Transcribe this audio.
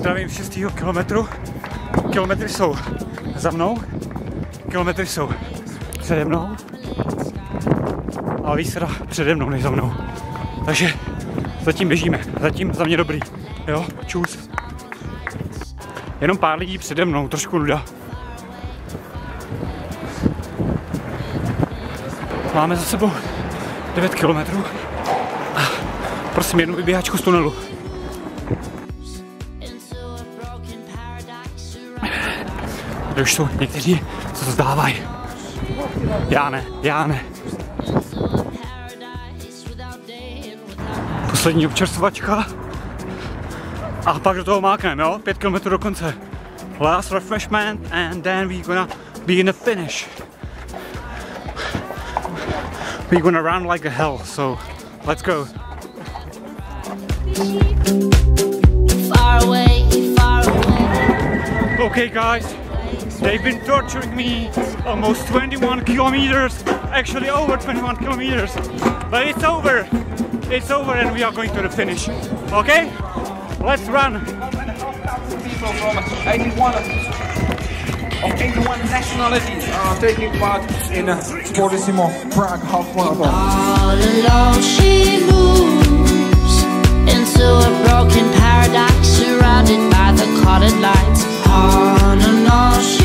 Zdravím 6. kilometru. Kilometry jsou za mnou, kilometry jsou přede mnou a víc teda přede mnou než za mnou. Takže zatím běžíme, zatím za mě dobrý, jo, čus. Jenom pár lidí přede mnou, trošku nuda. Máme za sebou 9 kilometrů a prosím jednu vyběhačku z tunelu. Tady už jsou někteří, co to zdávají. Já ne. Poslední občerstvovačka. A pak do toho mákneme, jo? 5 km do konce. Last refreshment and then we're gonna be in the finish. We're gonna run like a hell, so let's go. Far away. Okay guys, they've been torturing me almost 21 kilometers, actually over 21 kilometers, but it's over and we are going to the finish, okay? Let's run! People from 81 nationalities are taking part in Sportissimo Prague half marathon. All alone she moves into a broken paradise, surrounded by the colored lights. On and on she